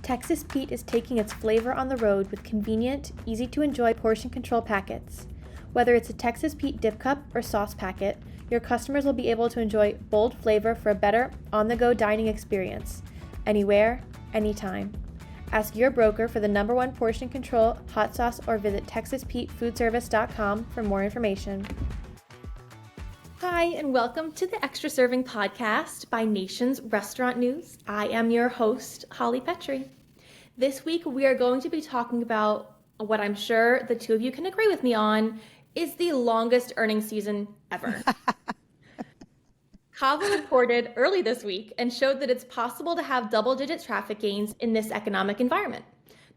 Texas Pete is taking its flavor on the road with convenient, easy-to-enjoy portion control packets. Whether it's a Texas Pete dip cup or sauce packet, your customers will be able to enjoy bold flavor for a better on-the-go dining experience. Anywhere, anytime. Ask your broker for the #1 portion control hot sauce or visit TexasPeteFoodService.com for more information. Hi, and welcome to the Extra Serving Podcast by Nation's Restaurant News. I am your host, Holly Petre. This week, we are going to be talking about what I'm sure the two of you can agree with me on is the longest earnings season ever. CAVA reported early this week and showed that it's possible to have double-digit traffic gains in this economic environment.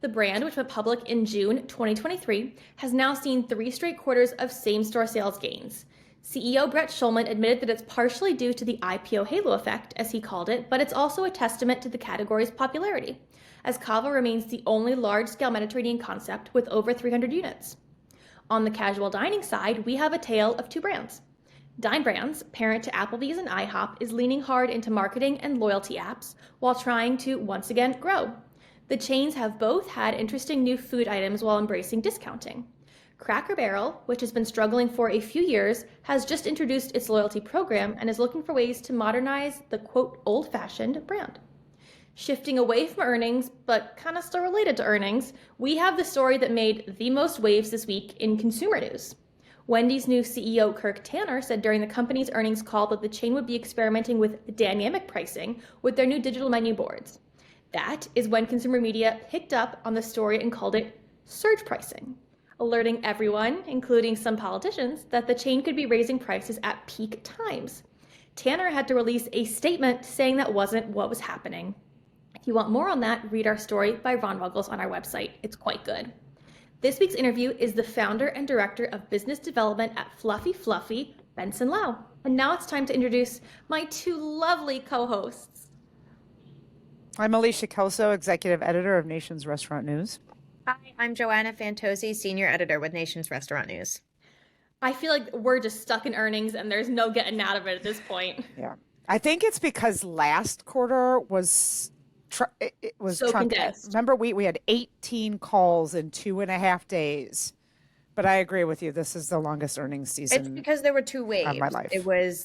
The brand, which went public in June 2023, has now seen 3 straight quarters of same-store sales gains. CEO Brett Schulman admitted that it's partially due to the IPO halo effect, as he called it, but it's also a testament to the category's popularity, as CAVA remains the only large-scale Mediterranean concept with over 300 units. On the casual dining side, we have a tale of 2 brands. Dine Brands, parent to Applebee's and IHOP, is leaning hard into marketing and loyalty apps while trying to once again grow. The chains have both had interesting new food items while embracing discounting. Cracker Barrel, which has been struggling for a few years, has just introduced its loyalty program and is looking for ways to modernize the quote old-fashioned brand. Shifting away from earnings, but kind of still related to earnings, we have the story that made the most waves this week in consumer news. Wendy's new CEO Kirk Tanner said during the company's earnings call that the chain would be experimenting with dynamic pricing with their new digital menu boards. That is when consumer media picked up on the story and called it surge pricing, alerting everyone, including some politicians, that the chain could be raising prices at peak times. Tanner had to release a statement saying that wasn't what was happening. If you want more on that, read our story by Ron Ruggles on our website. It's quite good. This week's interview is the founder and director of business development at Fluffy, Benson Lau. And now it's time to introduce my 2 lovely co-hosts. I'm Alicia Kelso, executive editor of Nation's Restaurant News. Hi, I'm Joanna Fantozzi, senior editor with Nation's Restaurant News. I feel like we're just stuck in earnings and there's no getting out of it at this point. Yeah. I think it's because last quarter was it was so condensed. Remember, we had 18 calls in 2.5 days. But I agree with you. This is the longest earnings season. It's because there were 2 waves. Of my life.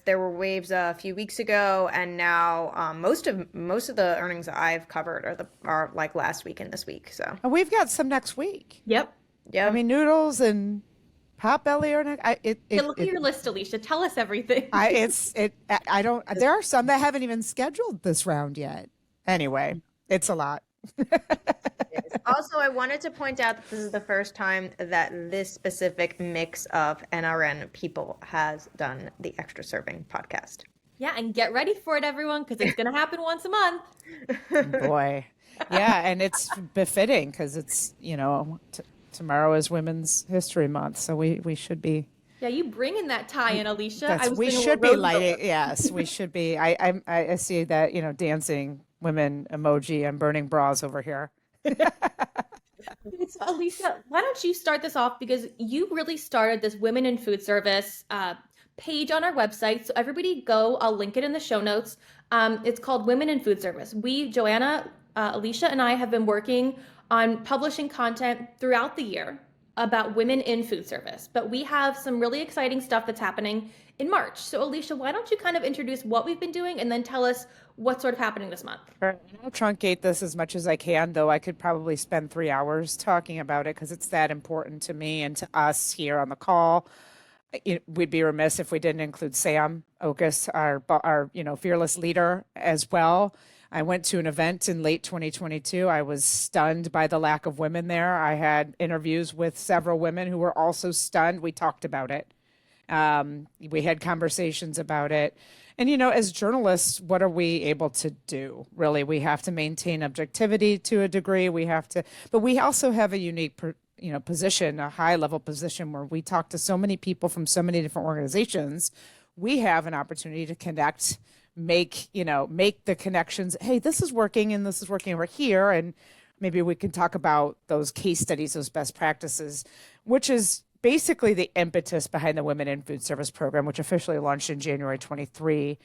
There were waves a few weeks ago, and now most of the earnings I've covered are like last week and this week. So And we've got some next week. Yep. Yeah. I mean, Noodles and Potbelly are next. Look at your list, Alicia. Tell us everything. I don't. There are some that haven't even scheduled this round yet. Anyway, it's a lot. Also, I wanted to point out that this is the first time that this specific mix of NRN people has done the Extra Serving podcast. Yeah, and get ready for it, everyone, because it's going to happen once a month. Boy. Yeah, and it's befitting because it's, tomorrow is Women's History Month, so we should be. Yeah, you bring in that tie-in, Alicia. We should be lighting. Yes, we should be. I see that, dancing women emoji and burning bras over here. So, Alicia, why don't you start this off, because you really started this Women in Food Service page on our website. So everybody go, I'll link it in the show notes. It's called Women in Food Service. Joanna, Alicia, and I have been working on publishing content throughout the year about women in food service, but we have some really exciting stuff that's happening in March. So Alicia, why don't you kind of introduce what we've been doing and then tell us what's sort of happening this month? I'll truncate this as much as I can, though I could probably spend 3 hours talking about it because it's that important to me and to us here on the call. We'd be remiss if we didn't include Sam Okus, our fearless leader as well. I went to an event in late 2022. I was stunned by the lack of women there. I had interviews with several women who were also stunned. We talked about it. We had conversations about it. And, as journalists, what are we able to do? Really, we have to maintain objectivity to a degree. But we also have a unique position, a high level position where we talk to so many people from so many different organizations. We have an opportunity to connect, make the connections. Hey, this is working and this is working over here. And maybe we can talk about those case studies, those best practices, which is basically the impetus behind the Women in Food Service program, which officially launched in January 23.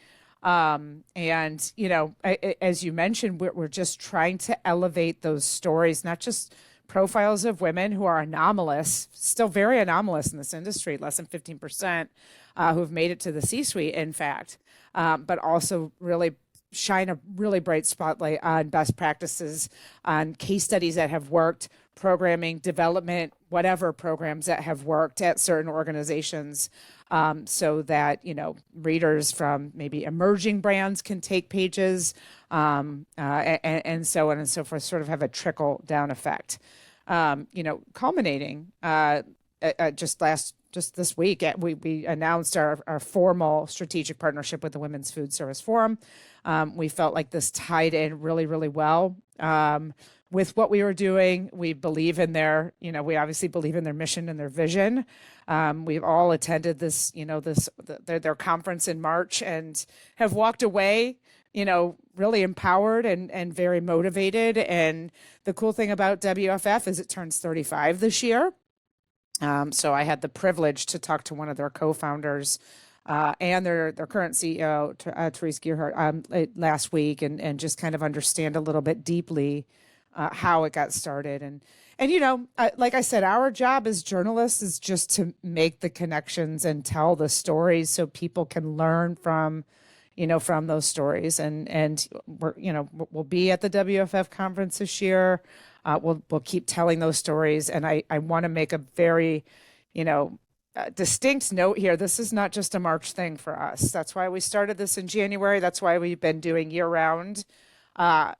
And, as you mentioned, we're just trying to elevate those stories, not just profiles of women who are anomalous, still very anomalous in this industry, less than 15% who have made it to the C-suite, in fact, but also really shine a really bright spotlight on best practices, on case studies that have worked, programming, development, whatever programs that have worked at certain organizations, so that, readers from maybe emerging brands can take pages, and so on and so forth, sort of have a trickle down effect. Culminating just this week, we announced our formal strategic partnership with the Women's Food Service Forum. We felt like this tied in really, really well with what we were doing. We believe in we obviously believe in their mission and their vision. We've all attended their conference in March and have walked away, really empowered and very motivated. And the cool thing about WFF is it turns 35 this year. So I had the privilege to talk to one of their co-founders and their current CEO, Therese Gearhart, last week, and just kind of understand a little bit deeply how it got started. And like I said, our job as journalists is just to make the connections and tell the stories so people can learn from those stories. And we'll be at the WFF conference this year. We'll keep telling those stories. And I want to make a very, distinct note here. This is not just a March thing for us. That's why we started this in January. That's why we've been doing year-round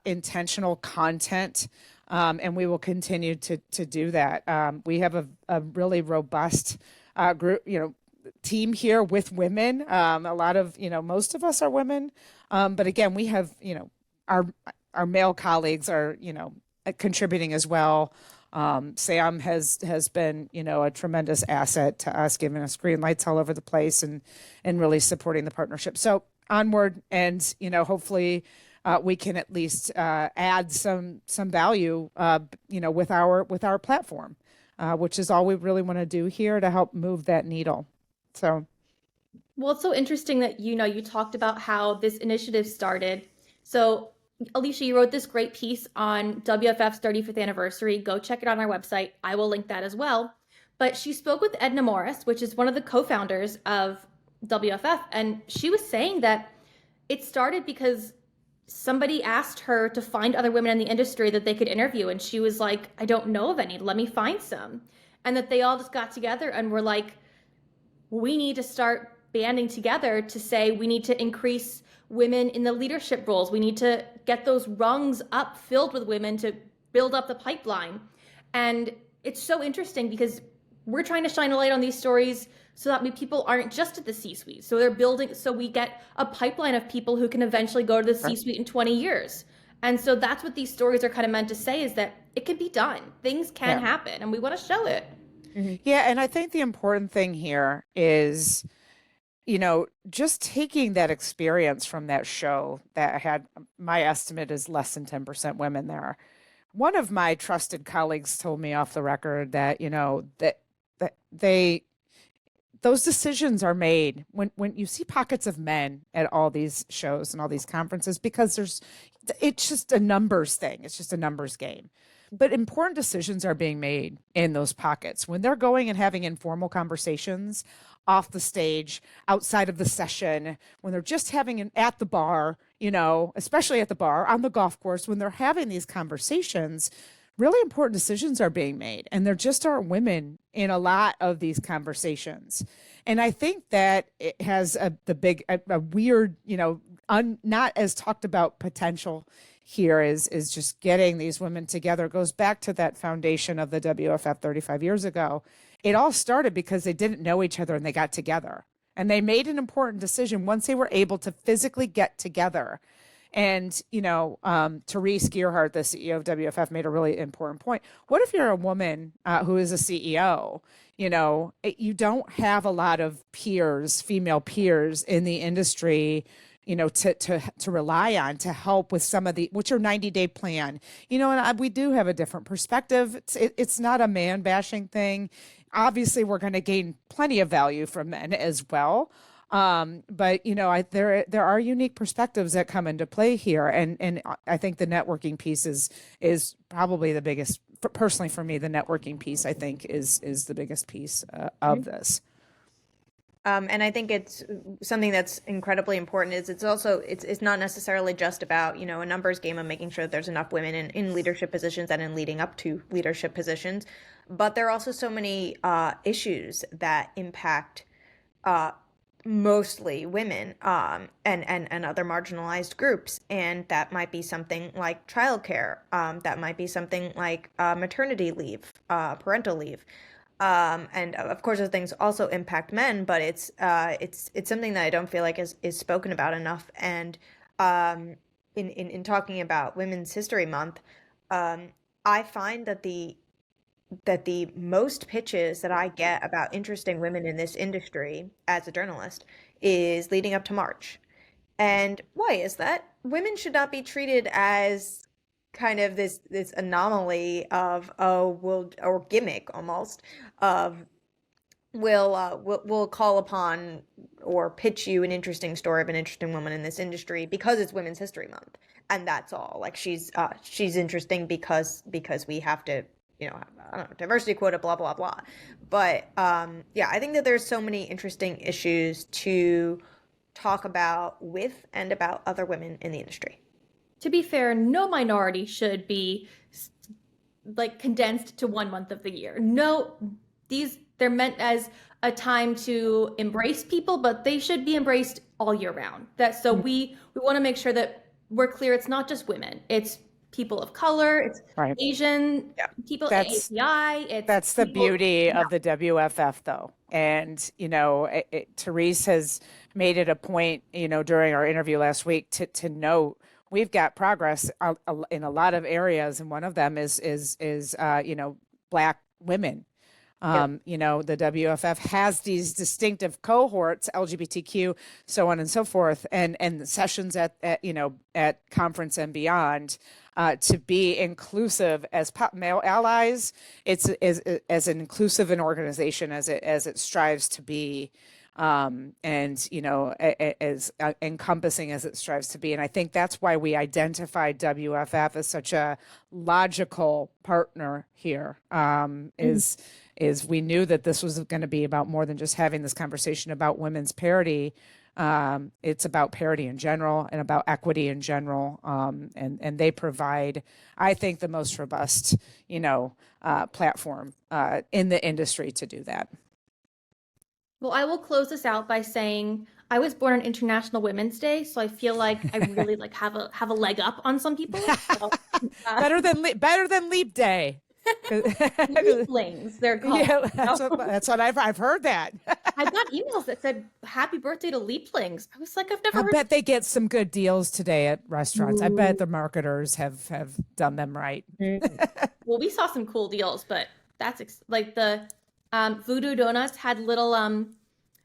intentional content. And we will continue to do that. We have a really robust group, team here with women. A lot of, most of us are women. But again, we have, our male colleagues are, contributing as well. Sam has been, a tremendous asset to us, giving us green lights all over the place and really supporting the partnership. So onward, and, hopefully we can at least add some value, with our platform, which is all we really want to do here to help move that needle. So. Well, it's so interesting that, you talked about how this initiative started. So Alicia, you wrote this great piece on WFF's 35th anniversary. Go check it on our website. I will link that as well. But she spoke with Edna Morris, which is one of the co-founders of WFF. And she was saying that it started because somebody asked her to find other women in the industry that they could interview. And she was like, I don't know of any. Let me find some. And that they all just got together and were like, we need to start banding together to say we need to increase women in the leadership roles. We need to get those rungs up filled with women to build up the pipeline. And it's so interesting because we're trying to shine a light on these stories so that people aren't just at the C-suite. So they're building, so we get a pipeline of people who can eventually go to the C-suite in 20 years. And so that's what these stories are kind of meant to say, is that it can be done. Things can happen, and we want to show it. Mm-hmm. Yeah, and I think the important thing here is, just taking that experience from that show that had, my estimate is less than 10% women there. One of my trusted colleagues told me off the record that, those decisions are made when you see pockets of men at all these shows and all these conferences, because it's just a numbers thing. It's just a numbers game. But important decisions are being made in those pockets when they're going and having informal conversations off the stage, outside of the session, when they're just having at the bar, especially at the bar, on the golf course, when they're having these conversations, really important decisions are being made. And there just aren't women in a lot of these conversations. And I think that it has a weird, not as talked about potential here is just getting these women together. It goes back to that foundation of the WFF 35 years ago. It all started because they didn't know each other and they got together. And they made an important decision once they were able to physically get together. And, Therese Gearhart, the CEO of WFF, made a really important point. What if you're a woman who is a CEO? You don't have a lot of peers, female peers in the industry, to rely on to help with some of what's your 90-day plan? And we do have a different perspective. It's not a man bashing thing. Obviously, we're going to gain plenty of value from men as well. But there are unique perspectives that come into play here, and I think the networking piece is probably the biggest. Personally, for me, the networking piece I think is the biggest piece of this. And I think it's something that's incredibly important is it's not necessarily just about, a numbers game of making sure that there's enough women in leadership positions and in leading up to leadership positions. But there are also so many issues that impact mostly women and other marginalized groups. And that might be something like childcare. That might be something like maternity leave, parental leave. And of course, those things also impact men, but it's something that I don't feel like is spoken about enough. And in talking about Women's History Month, I find that the most pitches that I get about interesting women in this industry as a journalist is leading up to March. And why is that? Women should not be treated as kind of this anomaly of or gimmick almost of we'll call upon or pitch you an interesting story of an interesting woman in this industry because it's Women's History Month, and that's all. Like she's interesting because we have to, I don't know, diversity quota, blah blah blah. But yeah, I think that there's so many interesting issues to talk about with and about other women in the industry. To be fair, no minority should be like condensed to 1 month of the year. No, they're meant as a time to embrace people, but they should be embraced all year round. So we want to make sure that we're clear. It's not just women. It's people of color. It's Asian people. API. That's the beauty of the WFF, though. And Therese has made it a point, during our interview last week to note. We've got progress in a lot of areas, and one of them is Black women. The WFF has these distinctive cohorts, LGBTQ, so on and so forth, and sessions at conference and beyond to be inclusive as male allies. It's as inclusive an organization as it strives to be. As encompassing as it strives to be. And I think that's why we identified WFF as such a logical partner here, is we knew that this was going to be about more than just having this conversation about women's parity. It's about parity in general and about equity in general. And they provide, I think, the most robust, platform in the industry to do that. Well, I will close this out by saying I was born on International Women's Day, so I feel like I really have a leg up on some people. So, better than Leap Day. Leaplings, they're called. Yeah, that's what I've heard that. I got emails that said "Happy Birthday to Leaplings." I was like, I've never. I bet they get some good deals today at restaurants. Ooh. I bet the marketers have done them right. Well, we saw some cool deals, but that's like the. Voodoo Donuts had little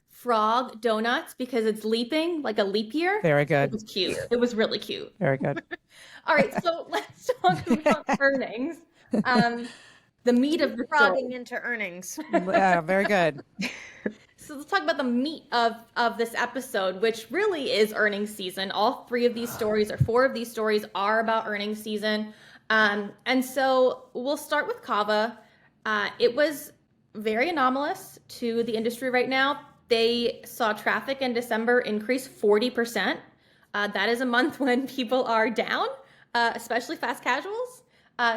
frog donuts because it's leaping like a leap year. Very good. It was cute. It was really cute. Very good. All right, so let's talk about earnings. The meat of the frogging into earnings. Yeah, very good. So let's talk about the meat of this episode, which really is earnings season. All 4 of these stories are about earnings season. And so we'll start with CAVA. It was very anomalous to the industry right now. They saw traffic in December increase 40%. That is a month when people are down, especially fast casuals.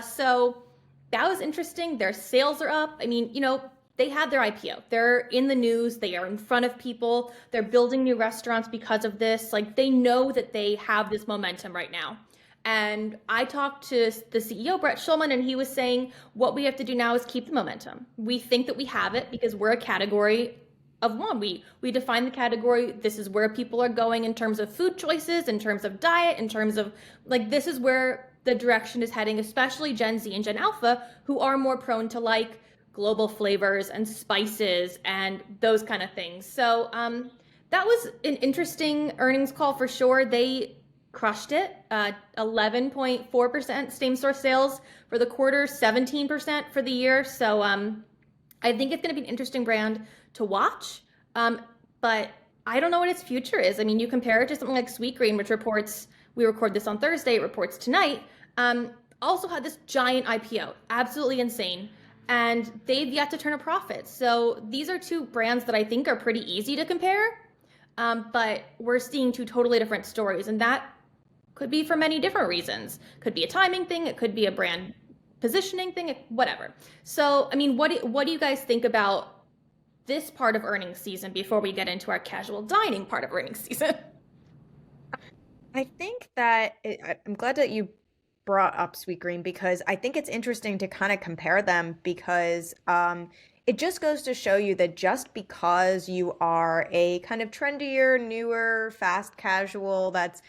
So that was interesting. Their sales are up. I mean, they had their IPO. They're in the news. They are in front of people. They're building new restaurants because of this. Like, they know that they have this momentum right now. And I talked to the CEO, Brett Schulman, and he was saying what we have to do now is keep the momentum. We think that we have it because we're a category of one. We define the category. This is where people are going in terms of food choices, in terms of diet, in terms of this is where the direction is heading, especially Gen Z and Gen Alpha, who are more prone to global flavors and spices and those kind of things. So that was an interesting earnings call for sure. They crushed it, 11.4% same-store sales for the quarter, 17% for the year. So I think it's going to be an interesting brand to watch. But I don't know what its future is. I mean, you compare it to something like Sweetgreen, which reports, we record this on Thursday, it reports tonight, also had this giant IPO, absolutely insane. And they've yet to turn a profit. So these are two brands that I think are pretty easy to compare, but we're seeing two totally different stories. And that could be for many different reasons. Could be a timing thing, it could be a brand positioning thing, whatever. So, I mean, what do you guys think about this part of earnings season before we get into our casual dining part of earnings season? I think that I'm glad that you brought up Sweetgreen because I think it's interesting to kind of compare them because it just goes to show you that just because you are a kind of trendier, newer, fast casual that's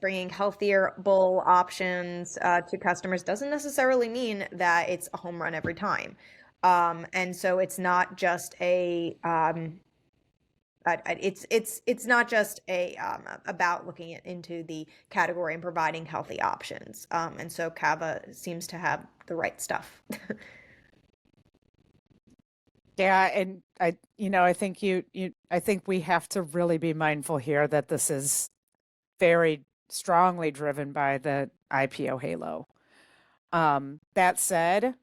bringing healthier bowl options to customers doesn't necessarily mean that it's a home run every time. And so it's not just a it's not just a about looking into the category and providing healthy options. And so CAVA seems to have the right stuff. Yeah, and I think I think we have to really be mindful here that this is very strongly driven by the IPO halo. That said,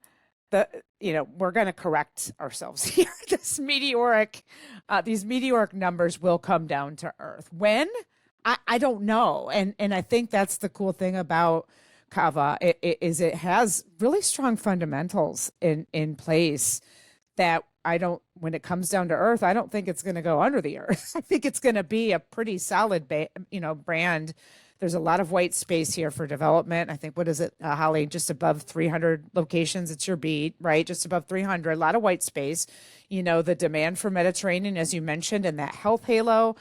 we're going to correct ourselves here. These meteoric numbers will come down to earth. When? I don't know. And I think that's the cool thing about CAVA is it has really strong fundamentals in place that when it comes down to earth, I don't think it's going to go under the earth. I think it's going to be a pretty solid, brand. There's a lot of white space here for development. I think, what is it, Holly? Just above 300 locations. It's your beat, right? Just above 300. A lot of white space. The demand for Mediterranean, as you mentioned, and that health halo,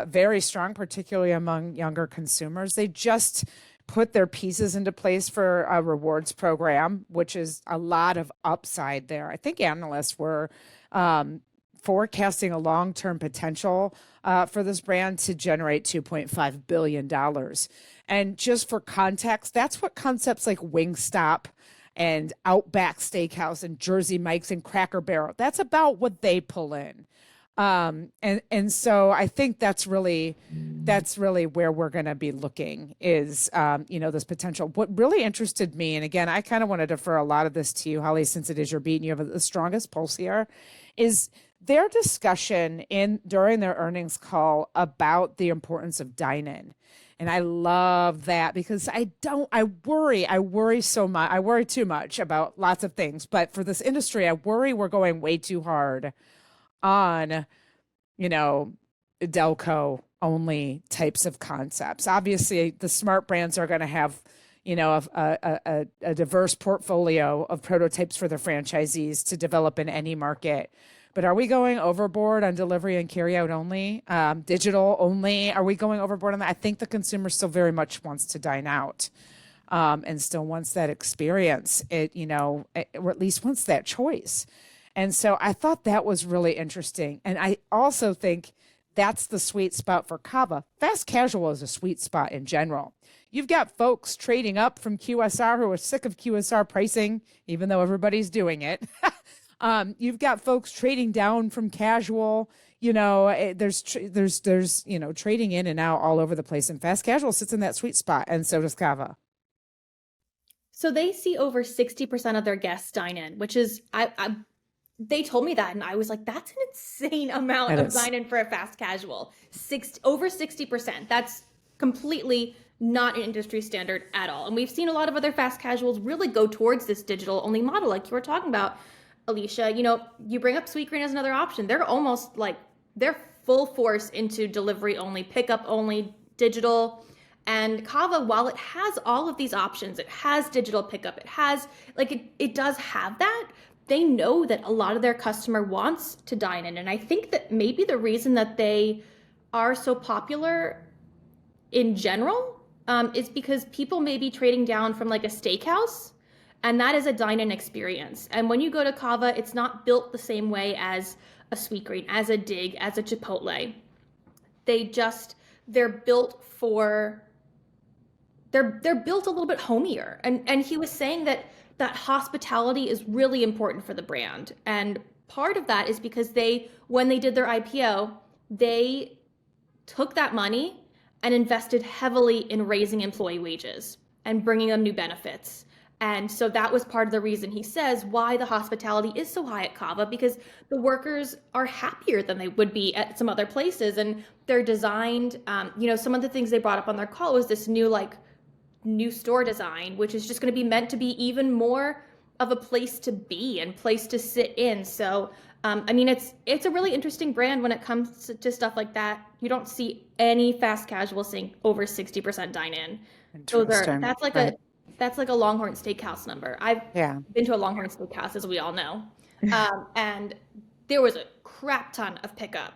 very strong, particularly among younger consumers. They just put their pieces into place for a rewards program, which is a lot of upside there. I think analysts were forecasting a long-term potential for this brand to generate $2.5 billion. And just for context, that's what concepts like Wingstop and Outback Steakhouse and Jersey Mike's and Cracker Barrel, that's about what they pull in. And so I think that's really where we're going to be looking is, this potential. What really interested me, and again, I kind of want to defer a lot of this to you, Holly, since it is your beat and you have the strongest pulse here, is their discussion during their earnings call about the importance of dine-in. And I love that because I worry so much. I worry too much about lots of things, but for this industry, I worry we're going way too hard on, Delco only types of concepts. Obviously, the smart brands are going to have, a diverse portfolio of prototypes for their franchisees to develop in any market. But are we going overboard on delivery and carryout only, digital only? Are we going overboard on that? I think the consumer still very much wants to dine out, and still wants that experience. Or at least wants that choice. And so I thought that was really interesting. And I also think that's the sweet spot for CAVA. Fast casual is a sweet spot in general. You've got folks trading up from QSR who are sick of QSR pricing, even though everybody's doing it. You've got folks trading down from casual. There's trading in and out all over the place. And fast casual sits in that sweet spot. And so does CAVA. So they see over 60% of their guests dine in, which is, they told me that, and I was like, that's an insane amount of dine-in for a fast casual. Over 60%. That's completely not an industry standard at all. And we've seen a lot of other fast casuals really go towards this digital-only model, like you were talking about, Alicia. You bring up Sweetgreen as another option. They're almost like, they're full force into delivery-only, pickup-only, digital. And CAVA, while it has all of these options, it has digital pickup, it does have that. They know that a lot of their customer wants to dine in. And I think that maybe the reason that they are so popular in general is because people may be trading down from like a steakhouse, and that is a dine-in experience. And when you go to CAVA, it's not built the same way as a Sweetgreen, as a Dig, as a Chipotle. They're built a little bit homier. And he was saying that hospitality is really important for the brand. And part of that is because when they did their IPO, they took that money and invested heavily in raising employee wages and bringing them new benefits. And so that was part of the reason, he says, why the hospitality is so high at CAVA, because the workers are happier than they would be at some other places. And they're designed, some of the things they brought up on their call was this new store design, which is just going to be meant to be even more of a place to be and place to sit in. So, it's a really interesting brand when it comes to stuff like that. You don't see any fast casual saying over 60% dine in. That's like a Longhorn Steakhouse number. I've been to a Longhorn Steakhouse, as we all know, and there was a crap ton of pickup,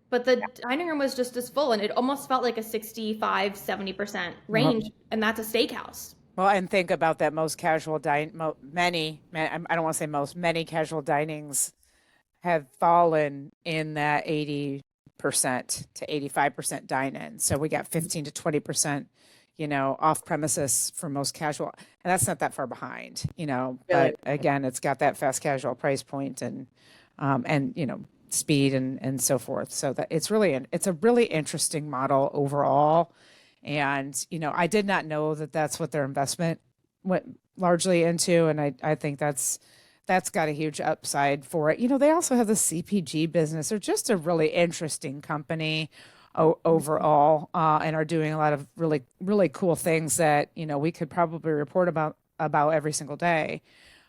but the dining room was just as full, and it almost felt like a 65, 70% range, and that's a steakhouse. Well, and think about that. Most casual I don't want to say most, many casual dinings have fallen in that 80% to 85% dine-in. So we got 15 to 20%, off premises for most casual. And that's not that far behind, but again, it's got that fast casual price point and speed and so forth. So that it's a really interesting model overall. And, I did not know that that's what their investment went largely into. And I think that's got a huge upside for it. They also have the CPG business. They're just a really interesting company overall, and are doing a lot of really, really cool things that, we could probably report about every single day.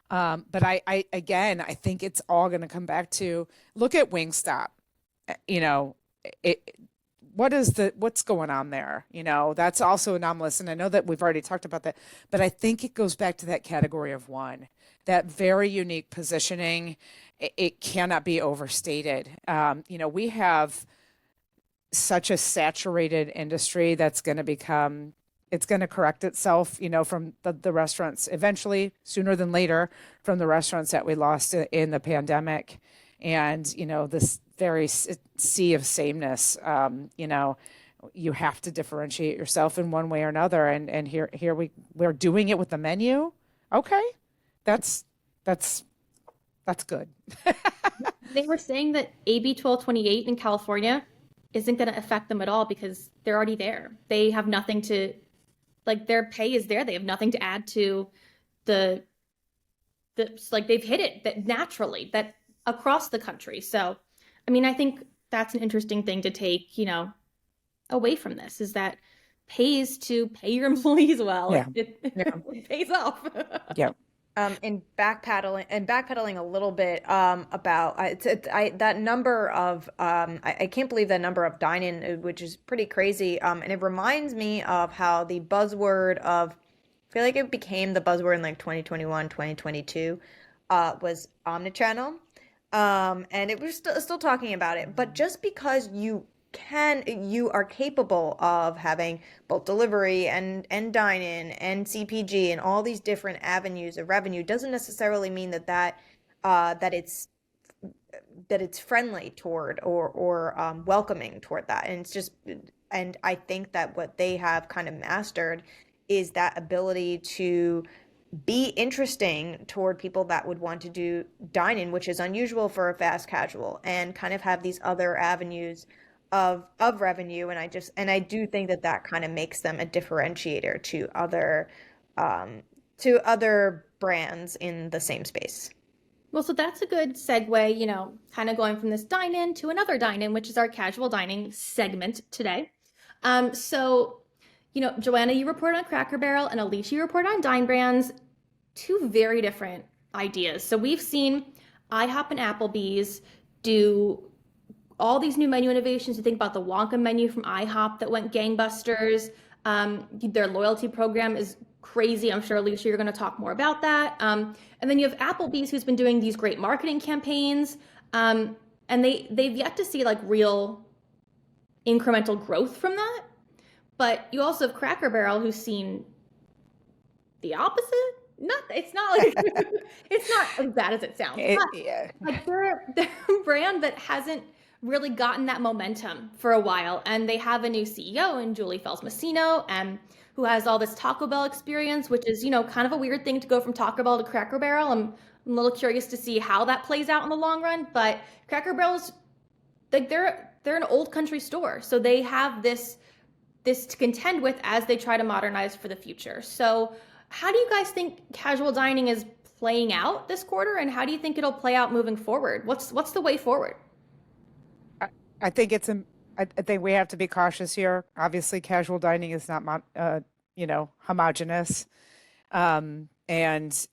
But I think it's all going to come back to look at Wingstop. What's going on there? That's also anomalous. And I know that we've already talked about that, but I think it goes back to that category of one, that very unique positioning. It cannot be overstated. We have such a saturated industry that's going to it's going to correct itself, from the restaurants eventually, sooner than later, from the restaurants that we lost in the pandemic. And, this very sea of sameness, you have to differentiate yourself in one way or another. And here we're doing it with the menu. Okay. That's good. They were saying that AB 1228 in California isn't going to affect them at all because they're already there. They have nothing to, their pay is there. They have nothing to add to they've hit it that naturally, that across the country. So, I think that's an interesting thing to take, away from this, is that pays to pay your employees well. Yeah. It pays off. Yeah. And backpedaling a little bit about that number of I can't believe that number of dine-in, which is pretty crazy. And it reminds me of how the buzzword of, I feel like it became the buzzword in 2021, 2022, was omnichannel. And it was still talking about it, but just because you are capable of having both delivery and dine-in and CPG and all these different avenues of revenue doesn't necessarily mean that it's friendly toward or welcoming toward that. And I think that what they have kind of mastered is that ability to be interesting toward people that would want to do dine-in, which is unusual for a fast casual, and kind of have these other avenues of revenue. And I do think that kind of makes them a differentiator to other brands in the same space. Well, so that's a good segue, kind of going from this dine-in to another dine-in, which is our casual dining segment today. Joanna, you report on Cracker Barrel, and Alicia, you report on Dine Brands, two very different ideas. So we've seen IHOP and Applebee's do all these new menu innovations. You think about the Wonka menu from IHOP that went gangbusters. Their loyalty program is crazy. I'm sure, Alicia, you're going to talk more about that. And then you have Applebee's, who's been doing these great marketing campaigns. And they've yet to see real incremental growth from that. But you also have Cracker Barrel, who's seen the opposite. It's not as bad as it sounds. They're a brand that hasn't really gotten that momentum for a while, and they have a new CEO in Julie Fels-Massino, who has all this Taco Bell experience, which is kind of a weird thing to go from Taco Bell to Cracker Barrel. I'm a little curious to see how that plays out in the long run. But Cracker Barrel's they're they're an old country store. So they have this to contend with as they try to modernize for the future. So how do you guys think casual dining is playing out this quarter, and how do you think it'll play out moving forward? What's the way forward? I think I think we have to be cautious here. Obviously, casual dining is not homogenous. And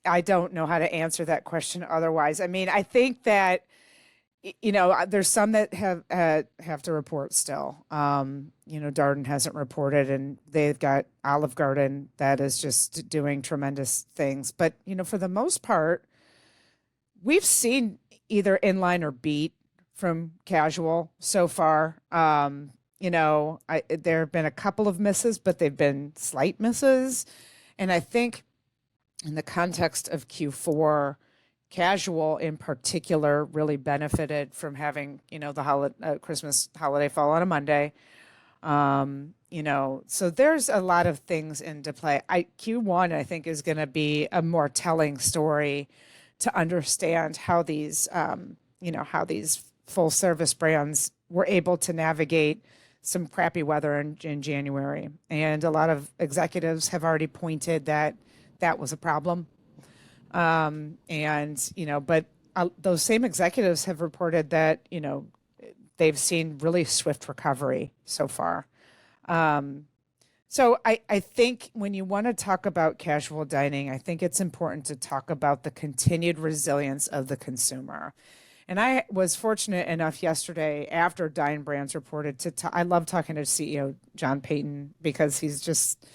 I don't know how to answer that question otherwise. I mean, I think that, there's some that have to report still. Darden hasn't reported, and they've got Olive Garden that is just doing tremendous things. But, for the most part, we've seen either inline or beat from casual so far. There have been a couple of misses, but they've been slight misses. And I think in the context of Q4, casual in particular really benefited from having, the Christmas holiday fall on a Monday. So there's a lot of things into play. Q1, I think, is going to be a more telling story to understand how these full service brands were able to navigate some crappy weather in January. And a lot of executives have already pointed that was a problem. But those same executives have reported that, they've seen really swift recovery so far. So I think when you want to talk about casual dining, I think it's important to talk about the continued resilience of the consumer. And I was fortunate enough yesterday after Dine Brands reported I love talking to CEO John Payton because he's just,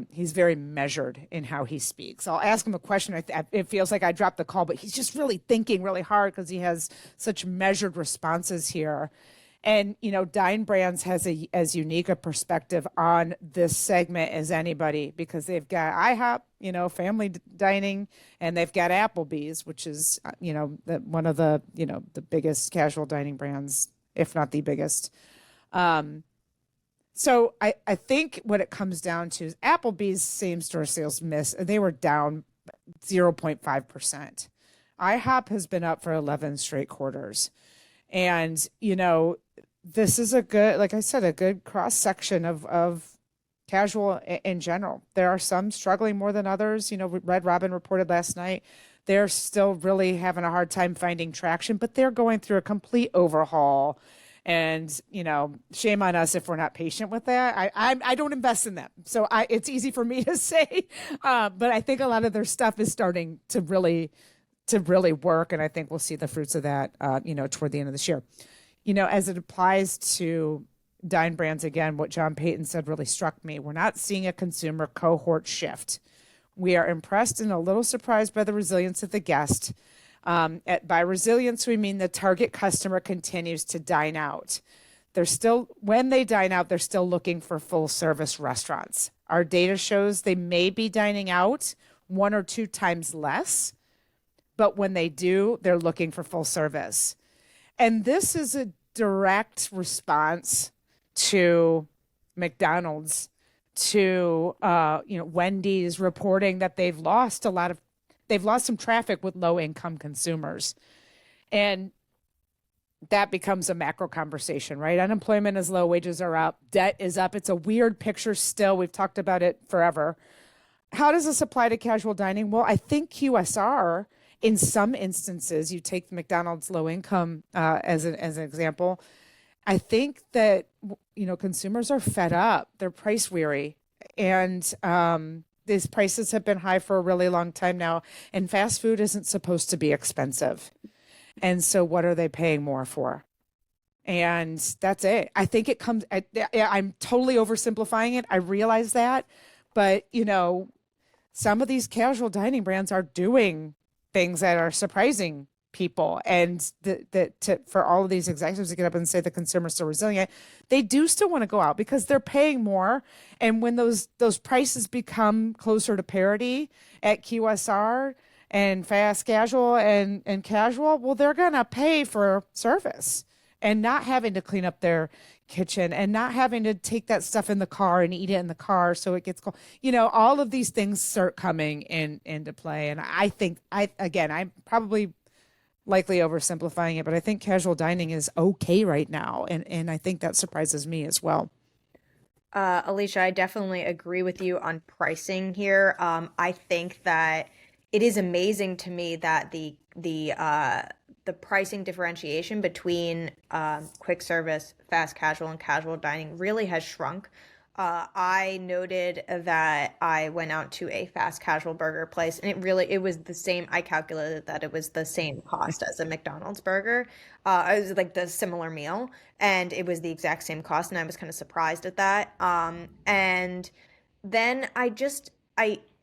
he's very measured in how he speaks. I'll ask him a question. It feels like I dropped the call, but he's just really thinking really hard because he has such measured responses here. And, Dine Brands has as unique a perspective on this segment as anybody because they've got IHOP, family dining, and they've got Applebee's, which is, one of the, the biggest casual dining brands, if not the biggest. So I think what it comes down to is Applebee's same-store sales miss. They were down 0.5%. IHOP has been up for 11 straight quarters. And, this is a good, like I said, a good cross-section of casual in general. There are some struggling more than others. Red Robin reported last night. They're still really having a hard time finding traction, but they're going through a complete overhaul. And, shame on us if we're not patient with that. I don't invest in them. So it's easy for me to say, but I think a lot of their stuff is starting to really work. And I think we'll see the fruits of that, toward the end of this year. As it applies to Dine Brands, again, what John Payton said really struck me. We're not seeing a consumer cohort shift. We are impressed and a little surprised by the resilience of the guest. By resilience, we mean the target customer continues to dine out. When they dine out, they're still looking for full service restaurants. Our data shows they may be dining out 1 or 2 times less, but when they do, they're looking for full service. And this is a direct response to McDonald's, to Wendy's reporting that they've lost some traffic with low income consumers. And that becomes a macro conversation, right? Unemployment is low, wages are up, debt is up. It's a weird picture still. We've talked about it forever. How does this apply to casual dining? Well, I think QSR, in some instances, you take the McDonald's low income as an example. I think that, consumers are fed up. They're price weary. And these prices have been high for a really long time now. And fast food isn't supposed to be expensive. And so what are they paying more for? And that's it. I think it comes, I'm totally oversimplifying it. I realize that. But, some of these casual dining brands are doing things that are surprising people. And for all of these executives to get up and say the consumer's so resilient, they do still want to go out because they're paying more. And when those prices become closer to parity at QSR and fast casual and casual, well, they're going to pay for service and not having to clean up their kitchen and not having to take that stuff in the car and eat it in the car so it gets cold. All of these things start coming into play. And I think I'm probably likely oversimplifying it, but I think casual dining is okay right now. And I think that surprises me as well. Alicia, I definitely agree with you on pricing here. I think that it is amazing to me that the pricing differentiation between quick service, fast casual, and casual dining really has shrunk. I noted that I went out to a fast casual burger place, and it was the same. I calculated that it was the same cost as a McDonald's burger. It was like the similar meal, and it was the exact same cost, and I was kind of surprised at that. And then I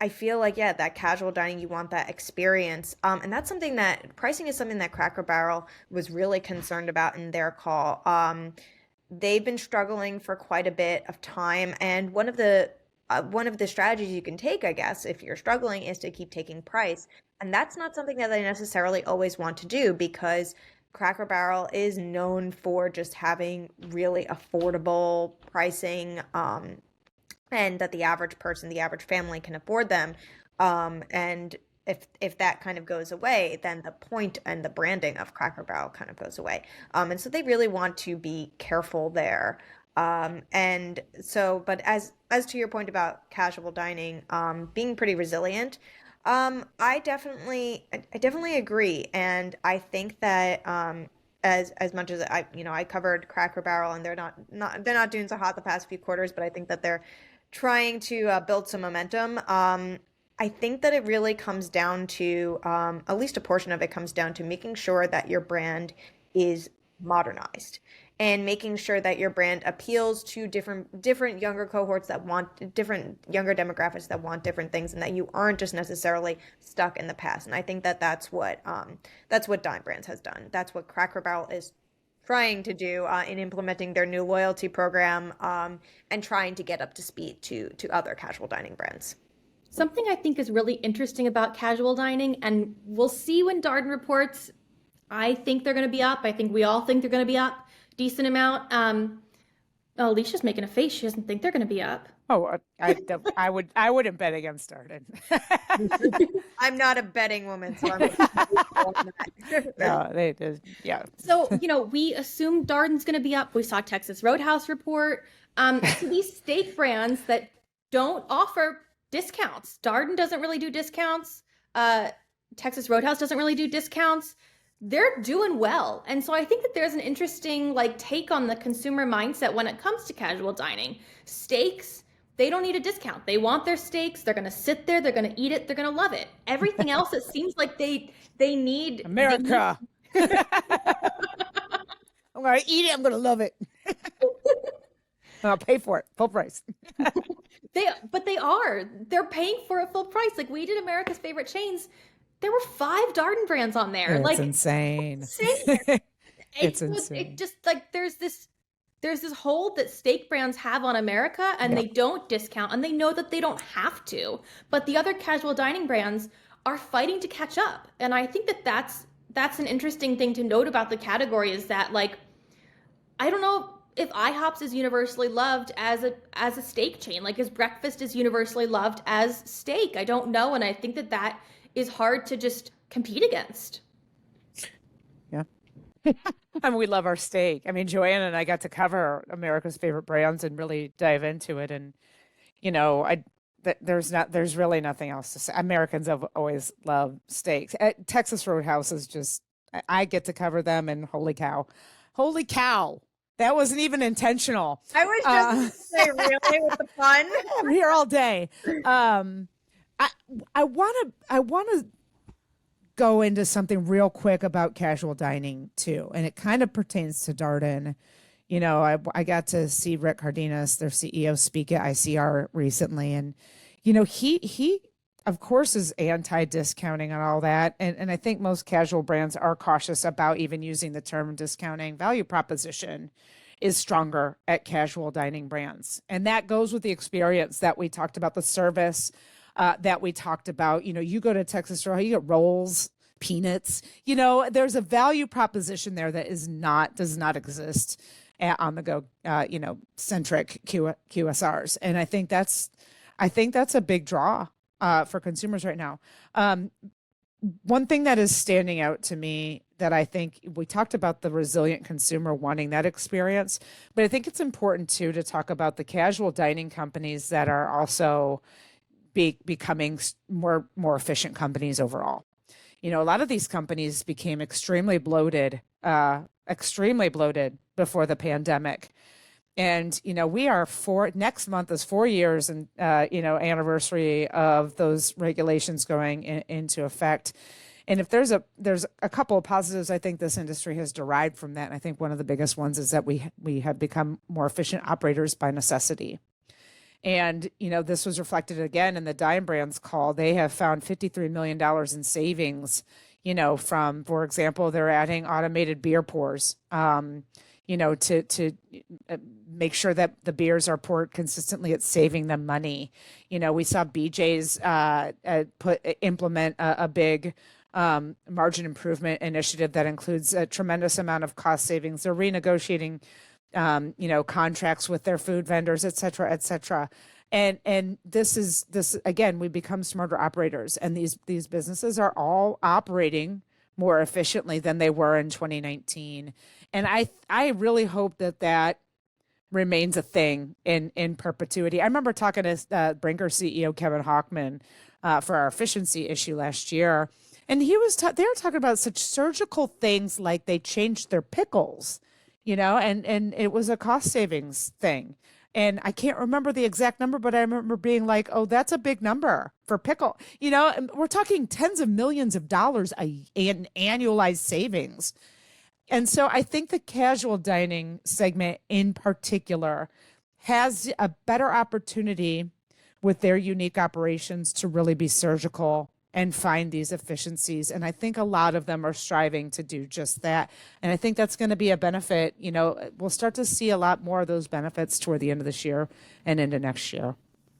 feel like, yeah, that casual dining, you want that experience. And that's something that pricing is something that Cracker Barrel was really concerned about in their call. They've been struggling for quite a bit of time, and one of the strategies you can take, I guess, if you're struggling, is to keep taking price. And that's not something that they necessarily always want to do, because Cracker Barrel is known for just having really affordable pricing, and that the average person, the average family can afford them. And if that kind of goes away, then the point and the branding of Cracker Barrel kind of goes away. And so they really want to be careful there. And so, but as to your point about casual dining, being pretty resilient, I definitely agree. And I think that as much as I covered Cracker Barrel, and they're not doing so hot the past few quarters, but I think that they're trying to build some momentum. I think that it really comes down to, at least a portion of it comes down to making sure that your brand is modernized, and making sure that your brand appeals to different younger cohorts that want different younger demographics that want different things, and that you aren't just necessarily stuck in the past. And I think that that's what Dime Brands has done. That's what Cracker Barrel is trying to do in implementing their new loyalty program, and trying to get up to speed to other casual dining brands. Something I think is really interesting about casual dining, and we'll see when Darden reports. I think they're going to be up. I think we all think they're going to be up decent amount. Alicia's making a face. She doesn't think they're going to be up. Oh, I wouldn't bet against Darden. I'm not a betting woman, so I'm no, they did. Yeah. So, we assume Darden's going to be up. We saw Texas Roadhouse report. So these steak brands that don't offer discounts. Darden doesn't really do discounts. Texas Roadhouse doesn't really do discounts. They're doing well. And so I think that there's an interesting take on the consumer mindset when it comes to casual dining. Steaks, they don't need a discount. They want their steaks. They're going to sit there. They're going to eat it. They're going to love it. Everything else, it seems like they need America. I'm going to eat it. I'm going to love it. I'll pay for it. Full price. They're paying for it full price. We did America's Favorite Chains. There were 5 Darden brands on there. It's insane. It's insane. It just there's this hold that steak brands have on America, and they don't discount, and they know that they don't have to. But the other casual dining brands are fighting to catch up. And I think that that's an interesting thing to note about the category, is that I don't know if IHOP's is universally loved as a steak chain, as breakfast is universally loved as steak. I don't know, and I think that is hard to just compete against. Yeah. I mean, we love our steak. I mean, Joanna and I got to cover America's Favorite Brands and really dive into it. And, there's really nothing else to say. Americans have always loved steaks. Texas Roadhouse is just, I get to cover them, and holy cow. That wasn't even intentional. I was just going to say, really, with the fun. I'm here all day. I want to go into something real quick about casual dining too, and it kind of pertains to Darden. I got to see Rick Cardenas, their CEO, speak at ICR recently, and he of course is anti-discounting and all that, and I think most casual brands are cautious about even using the term discounting. Value proposition is stronger at casual dining brands, and that goes with the experience that we talked about, the service that we talked about. You go to Texas Roadhouse, you get rolls, peanuts. There's a value proposition there that does not exist on the go, centric QSRs. And I think that's a big draw for consumers right now. One thing that is standing out to me, that I think we talked about the resilient consumer wanting that experience, but I think it's important too to talk about the casual dining companies that are also becoming more efficient companies overall. You know, a lot of these companies became extremely bloated before the pandemic. And, you know, next month is 4 years and, anniversary of those regulations going into effect. And if there's a couple of positives I think this industry has derived from that, and I think one of the biggest ones is that we have become more efficient operators by necessity. And, you know, this was reflected again in the Dime Brands call. They have found $53 million in savings, you know, from, for example, they're adding automated beer pours, to make sure that the beers are poured consistently. It's saving them money. You know, we saw BJ's implement a big margin improvement initiative that includes a tremendous amount of cost savings. They're renegotiating contracts with their food vendors, et cetera, et cetera. And this again, we become smarter operators, and these businesses are all operating more efficiently than they were in 2019. And I really hope that remains a thing in perpetuity. I remember talking to Brinker CEO Kevin Hochman for our efficiency issue last year, and they were talking about such surgical things like they changed their pickles, you know, and it was a cost savings thing. And I can't remember the exact number, but I remember being like, oh, that's a big number for pickle. You know, and we're talking tens of millions of dollars in annualized savings. And so I think the casual dining segment in particular has a better opportunity with their unique operations to really be surgical and find these efficiencies. And I think a lot of them are striving to do just that. And I think that's going to be a benefit. You know, we'll start to see a lot more of those benefits toward the end of this year and into next year.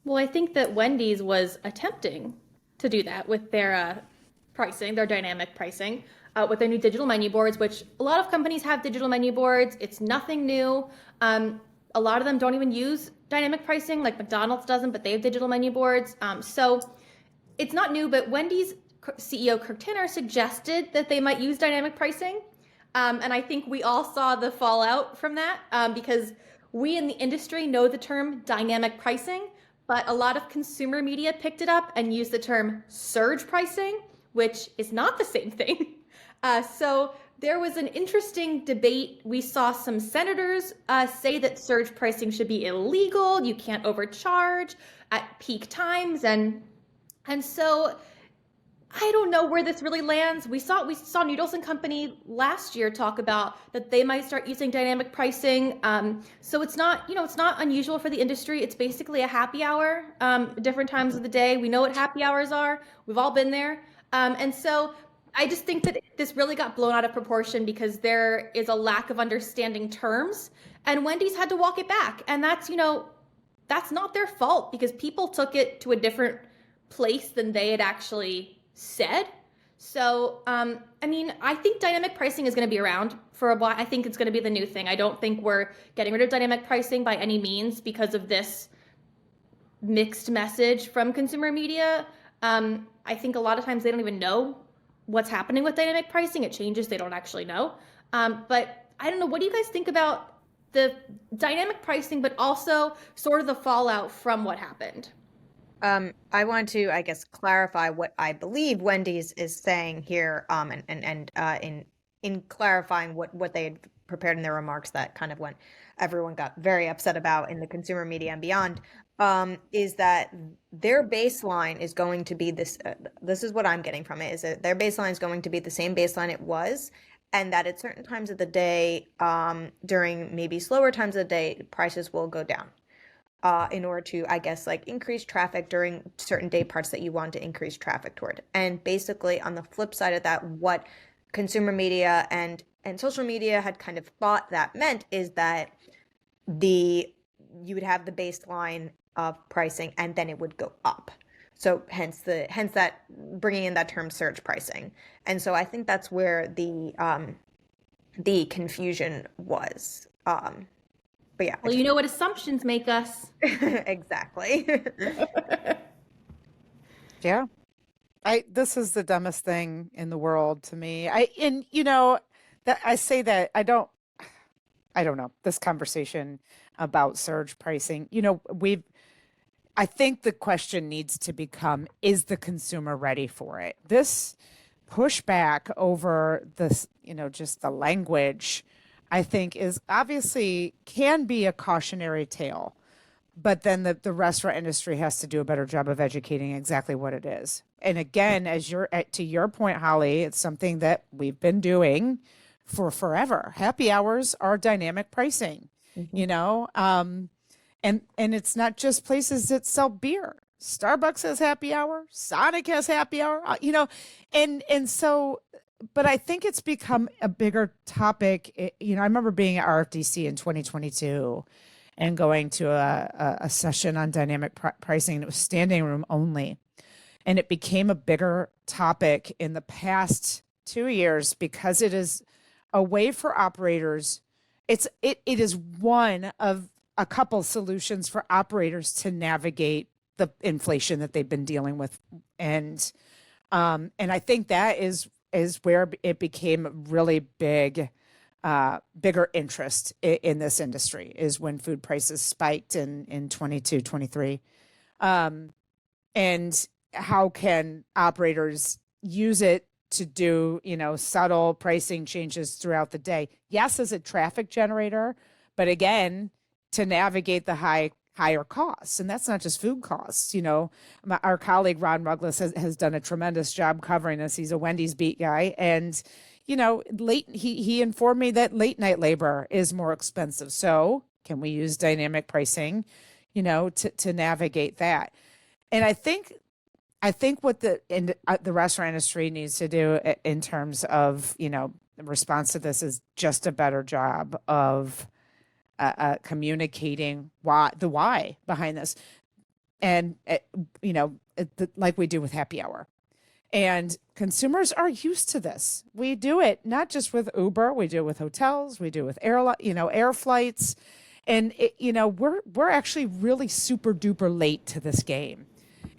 Well, I think that Wendy's was attempting to do that with their pricing, their dynamic pricing, with their new digital menu boards, which a lot of companies have digital menu boards. It's nothing new. A lot of them don't even use dynamic pricing, like McDonald's doesn't, but they have digital menu boards. So it's not new, but Wendy's CEO Kirk Tanner suggested that they might use dynamic pricing. And I think we all saw the fallout from that because we in the industry know the term dynamic pricing, but a lot of consumer media picked it up and used the term surge pricing, which is not the same thing. So there was an interesting debate. We saw some senators say that surge pricing should be illegal. You can't overcharge at peak times. And so I don't know where this really lands. We saw Noodles and Company last year talk about that they might start using dynamic pricing. So it's not unusual for the industry. It's basically a happy hour, different times of the day. We know what happy hours are. We've all been there. And so I just think that this really got blown out of proportion because there is a lack of understanding terms, and Wendy's had to walk it back. And that's not their fault because people took it to a different place than they had actually said. So, I think dynamic pricing is going to be around for a while. I think it's going to be the new thing. I don't think we're getting rid of dynamic pricing by any means because of this mixed message from consumer media. I think a lot of times they don't even know what's happening with dynamic pricing. It changes. They don't actually know. But I don't know. What do you guys think about the dynamic pricing, but also sort of the fallout from what happened? I want to, I guess, clarify what I believe Wendy's is saying here, in clarifying what they had prepared in their remarks that kind of everyone got very upset about in the consumer media and beyond, is that their baseline is going to be this. This is what I'm getting from it, is that their baseline is going to be the same baseline it was, and that at certain times of the day, during maybe slower times of the day, prices will go down. In order to, I guess, like increase traffic during certain day parts that you want to increase traffic toward. And basically on the flip side of that, what consumer media and social media had kind of thought that meant is that you would have the baseline of pricing and then it would go up. So hence that bringing in that term surge pricing. And so I think that's where the confusion was. But yeah. Well, you know what assumptions make us. Exactly. Yeah. This is the dumbest thing in the world to me. That I say that I don't know, this conversation about surge pricing. I think the question needs to become, is the consumer ready for it? This pushback over this, just the language, I think is obviously can be a cautionary tale. But then the restaurant industry has to do a better job of educating exactly what it is. And again, to your point, Holly, it's something that we've been doing for forever. Happy hours are dynamic pricing, you know, and it's not just places that sell beer. Starbucks has happy hour, Sonic has happy hour, and so. But I think it's become a bigger topic. I remember being at RFDC in 2022 and going to a session on dynamic pricing, and it was standing room only. And it became a bigger topic in the past 2 years because it is a way for operators. It is one of a couple solutions for operators to navigate the inflation that they've been dealing with. And I think that is where it became really bigger interest in this industry, is when food prices spiked in 22, 23. And how can operators use it to do, subtle pricing changes throughout the day? Yes, as a traffic generator, but again, to navigate the higher costs. And that's not just food costs. Our colleague Ron Ruggless has done a tremendous job covering this. He's a Wendy's beat guy. And, he informed me that late night labor is more expensive. So can we use dynamic pricing, to navigate that? And I think what the restaurant industry needs to do in terms of, the response to this is just a better job of communicating the why behind this. And, like we do with happy hour. And consumers are used to this. We do it not just with Uber, we do it with hotels, we do it with air flights. And, we're actually really super duper late to this game.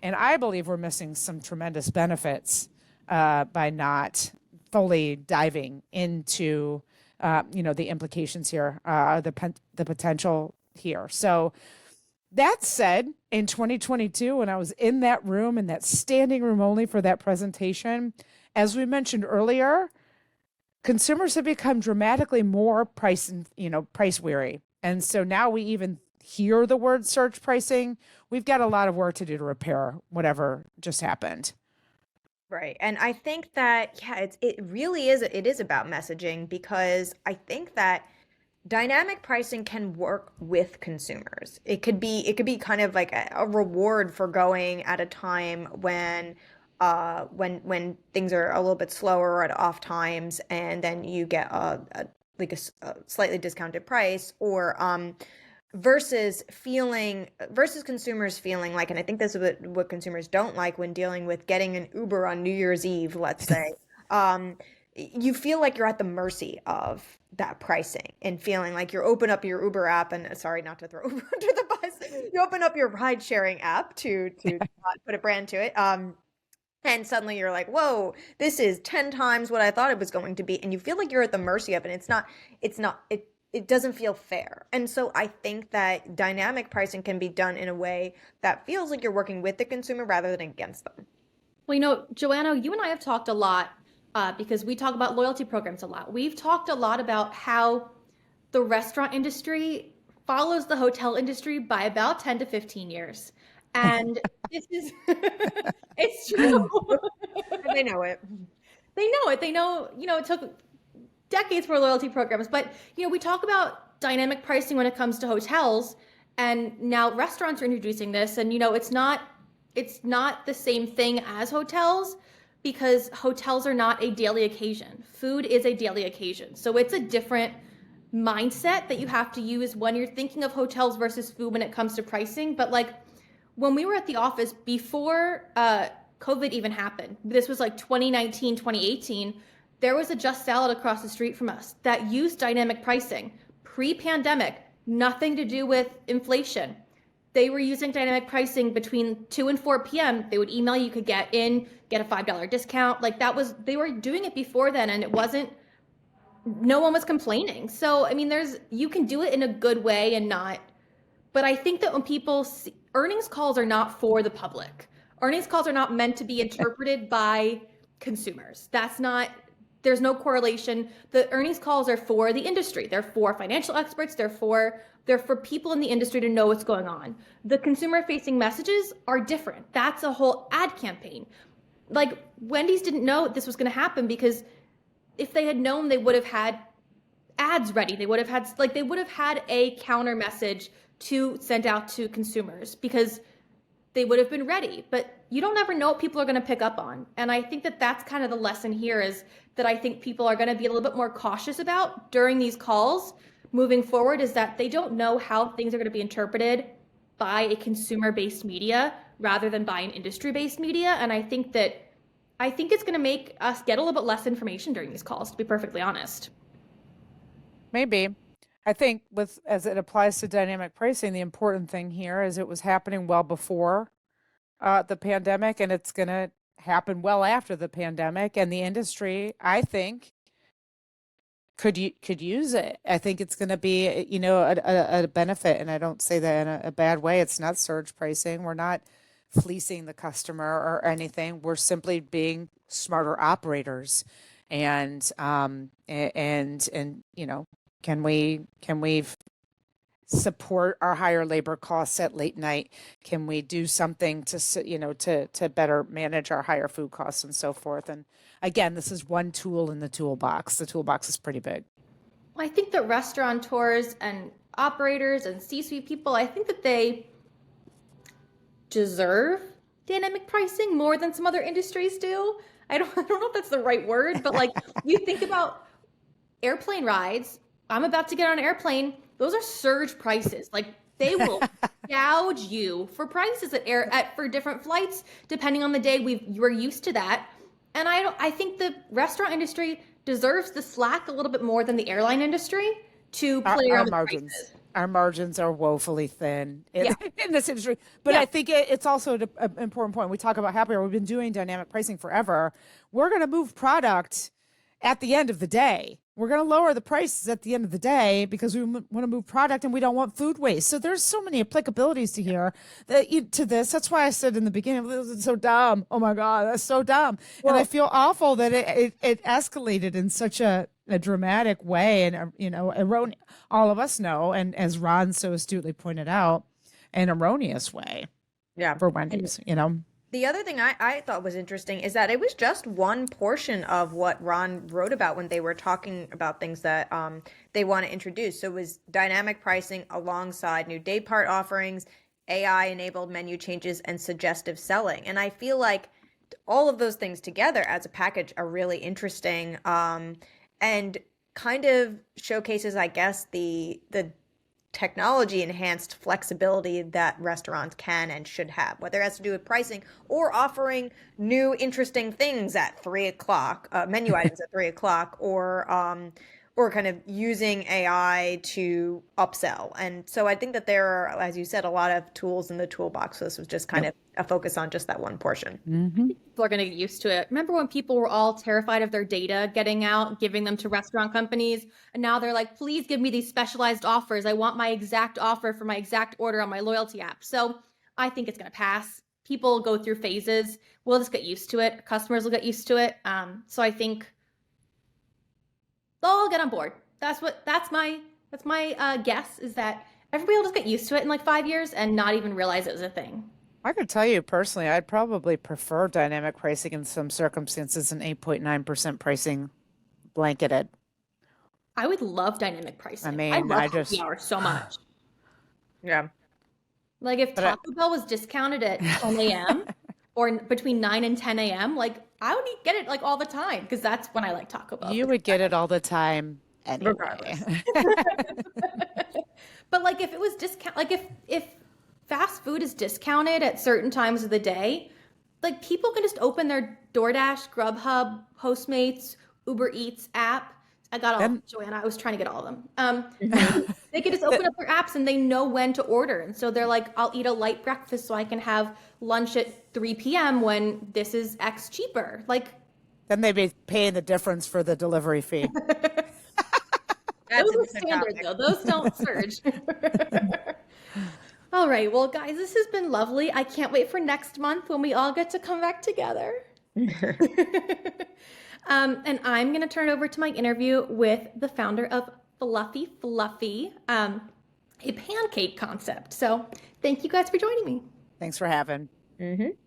And I believe we're missing some tremendous benefits by not fully diving into, the implications here, the potential here. So that said, in 2022, when I was in that room, in that standing room only for that presentation, as we mentioned earlier, consumers have become dramatically more price weary. And so now we even hear the word surge pricing. We've got a lot of work to do to repair whatever just happened. Right. And I think that, it really is, it is about messaging, because I think that dynamic pricing can work with consumers. It could be kind of like a reward for going at a time when things are a little bit slower or at off times, and then you get a slightly discounted price, or versus consumers feeling like, and I think this is what consumers don't like when dealing with getting an Uber on New Year's Eve, let's say. You feel like you're at the mercy of that pricing, and feeling like you open up your Uber app, and sorry, not to throw Uber under the bus, you open up your ride sharing app to not put a brand to it. And suddenly you're like, whoa, this is 10 times what I thought it was going to be. And you feel like you're at the mercy of it. It doesn't feel fair. And so I think that dynamic pricing can be done in a way that feels like you're working with the consumer rather than against them. Well, Joanna, you and I have talked a lot because we talk about loyalty programs a lot. We've talked a lot about how the restaurant industry follows the hotel industry by about 10 to 15 years. And this is, it's true. They know it. They know it. They know, it took decades for loyalty programs. But, we talk about dynamic pricing when it comes to hotels, and now restaurants are introducing this. And, it's not the same thing as hotels, because hotels are not a daily occasion. Food is a daily occasion. So it's a different mindset that you have to use when you're thinking of hotels versus food when it comes to pricing. But when we were at the office before COVID even happened, this was 2019, 2018, there was a Just Salad across the street from us that used dynamic pricing pre-pandemic, nothing to do with inflation. they were using dynamic pricing between 2 and 4 p.m. They would email you could get a $5 discount. Like they were doing it before then, and no one was complaining. So, I mean, you can do it in a good way and not, but I think that when people see, earnings calls are not for the public. Earnings calls are not meant to be interpreted by consumers. There's no correlation. The earnings calls are for the industry. They're for financial experts. They're for people in the industry to know what's going on. The consumer facing messages are different. That's a whole ad campaign. Like Wendy's didn't know this was going to happen, because if they had known, they would have had ads ready. They would have had a counter message to send out to consumers, because they would have been ready. But you don't ever know what people are going to pick up on. And I think that that's kind of the lesson here, is that I think people are going to be a little bit more cautious about during these calls moving forward, is that they don't know how things are going to be interpreted by a consumer-based media rather than by an industry-based media. And I think it's going to make us get a little bit less information during these calls, to be perfectly honest. Maybe. I think as it applies to dynamic pricing, the important thing here is it was happening well before the pandemic, and it's going to happen well after the pandemic. And the industry, I think, could use it. I think it's going to be, a benefit. And I don't say that in a bad way. It's not surge pricing. We're not fleecing the customer or anything. We're simply being smarter operators. And can we support our higher labor costs at late night? Can we do something to better manage our higher food costs and so forth? And again, this is one tool in the toolbox. The toolbox is pretty big. I think that restaurateurs and operators and C-suite people, I think that they deserve dynamic pricing more than some other industries do. I don't know if that's the right word, but like you think about airplane rides. I'm about to get on an airplane. Those are surge prices. Like they will gouge you for prices for different flights, depending on the day. We're used to that. And I think the restaurant industry deserves the slack a little bit more than the airline industry to play around with margins. prices. Our margins are woefully thin in this industry. But Yeah. I think it's also an important point. We talk about happy hour. We've been doing dynamic pricing forever. We're going to move product at the end of the day. We're going to lower the prices at the end of the day because we want to move product and we don't want food waste. So there's so many applicabilities to this. That's why I said in the beginning, this is so dumb. Oh my God, that's so dumb. Well, and I feel awful that it escalated in such a dramatic way. And, all of us know, and as Ron so astutely pointed out, an erroneous way. Yeah. For Wendy's, The other thing I thought was interesting is that it was just one portion of what Ron wrote about when they were talking about things that they want to introduce. So it was dynamic pricing alongside new day part offerings, AI-enabled menu changes, and suggestive selling. And I feel like all of those things together as a package are really interesting and kind of showcases, I guess, the technology enhanced flexibility that restaurants can and should have, whether it has to do with pricing or offering new interesting things at 3:00, menu items at 3:00, or kind of using AI to upsell. And so I think that there are, as you said, a lot of tools in the toolbox. So this was just kind of a focus on just that one portion. Mm-hmm. People are going to get used to it. Remember when people were all terrified of their data getting out, giving them to restaurant companies? And now they're like, please give me these specialized offers. I want my exact offer for my exact order on my loyalty app. So I think it's going to pass. People go through phases. We'll just get used to it. Customers will get used to it. So I think they'll all get on board. That's my guess, is that everybody will just get used to it in like 5 years and not even realize it was a thing. I could tell you personally, I'd probably prefer dynamic pricing in some circumstances and 8.9% pricing blanketed. I would love dynamic pricing. I mean, I love happy hour so much. Yeah. Like if Taco Bell was discounted at 10 a.m. or between 9 and 10 a.m., like I would get it like all the time because that's when I like Taco Bell. You would get it all the time anyway. Regardless. But like if it was like if fast food is discounted at certain times of the day, like people can just open their DoorDash, Grubhub, Postmates, Uber Eats app I got all of them, Then Joanna. I was trying to get all of them. Mhm. They could just open up their apps and they know when to order. And so they're like, I'll eat a light breakfast so I can have lunch at 3 p.m. when this is X cheaper. Like, then they'd be paying the difference for the delivery fee. those That's a are different standard topic. though. Those don't surge. All right. Well, guys, this has been lovely. I can't wait for next month when we all get to come back together. And I'm going to turn it over to my interview with the founder of Fluffy Fluffy, a pancake concept. So thank you guys for joining me. Thanks for having. Mhm.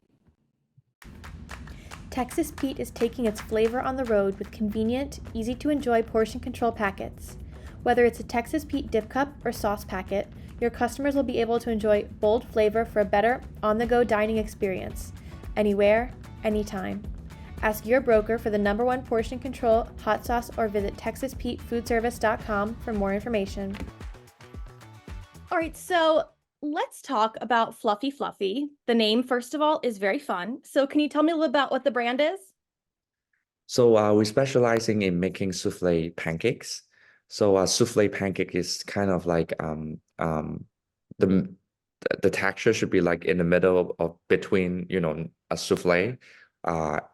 Texas Pete is taking its flavor on the road with convenient, easy to enjoy portion control packets. Whether it's a Texas Pete dip cup or sauce packet, your customers will be able to enjoy bold flavor for a better on-the-go dining experience. Anywhere, anytime. Ask your broker for the #1 portion control hot sauce or visit TexasPeteFoodService.com for more information. All right, so let's talk about Fluffy Fluffy. The name, first of all, is very fun. So can you tell me a little about what the brand is? So we're specializing in making souffle pancakes. So souffle pancake is kind of like the the texture should be like in the middle of between, a souffle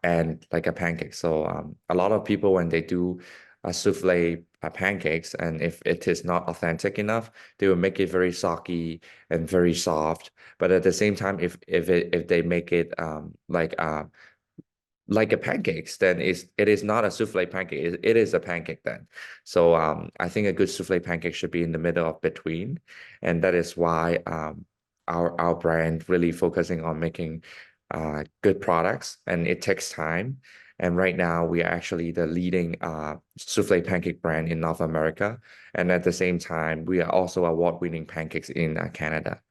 and like a pancake. So a lot of people when they do a souffle pancakes, and if it is not authentic enough, they will make it very soggy and very soft. But at the same time, if they make it like a pancakes, then it is not a souffle pancake. It is a pancake then. So I think a good souffle pancake should be in the middle of between, and that is why our brand really focusing on making good products, and it takes time. And right now we are actually the leading souffle pancake brand in North America, and at the same time we are also award-winning pancakes in Canada.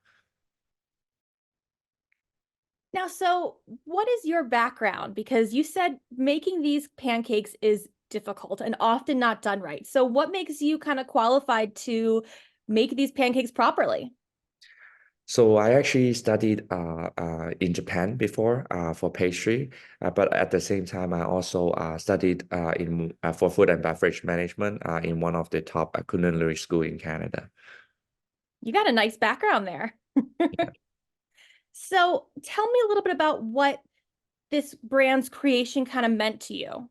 Now, so what is your background? Because you said making these pancakes is difficult and often not done right. So what makes you kind of qualified to make these pancakes properly? So I actually studied in Japan before for pastry, but at the same time I also studied in for food and beverage management in one of the top culinary school in Canada. You got a nice background there. So tell me a little bit about what this brand's creation kind of meant to you.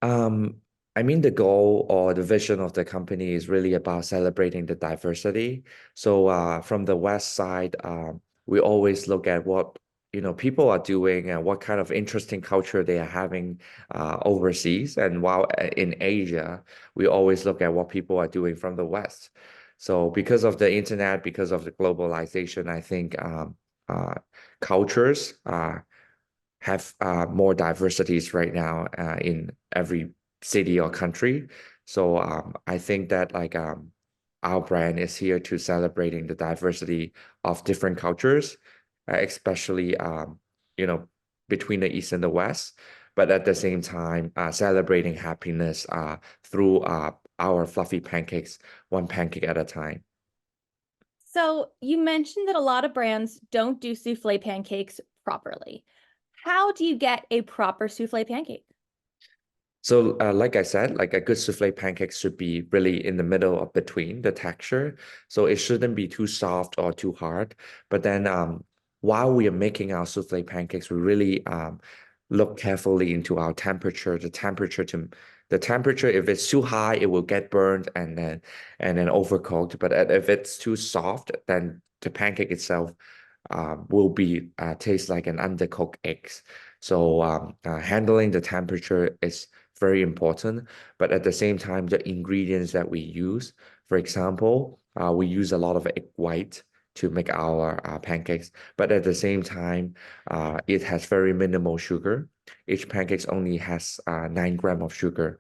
Um, I mean, the goal or the vision of the company is really about celebrating the diversity. So, from the West side, we always look at what people are doing and what kind of interesting culture they are having overseas. And while in Asia, we always look at what people are doing from the West. So, because of the internet, because of the globalization, I think uh, cultures have more diversities right now in every city or country. So I think that our brand is here to celebrating the diversity of different cultures, especially you know between the East and the West. But at the same time, celebrating happiness through our fluffy pancakes, one pancake at a time. So you mentioned that a lot of brands don't do souffle pancakes properly. How do you get a proper souffle pancake? So, like I said, like a good souffle pancake should be really in the middle of between the texture. So it shouldn't be too soft or too hard. But then, while we are making our souffle pancakes, we really look carefully into our temperature. The temperature, if it's too high, it will get burned and then overcooked. But if it's too soft, then the pancake itself will be taste like an undercooked eggs. So handling the temperature is very important. But at the same time, the ingredients that we use, for example, we use a lot of egg white to make our pancakes. But at the same time, it has very minimal sugar. Each pancakes only has 9 grams of sugar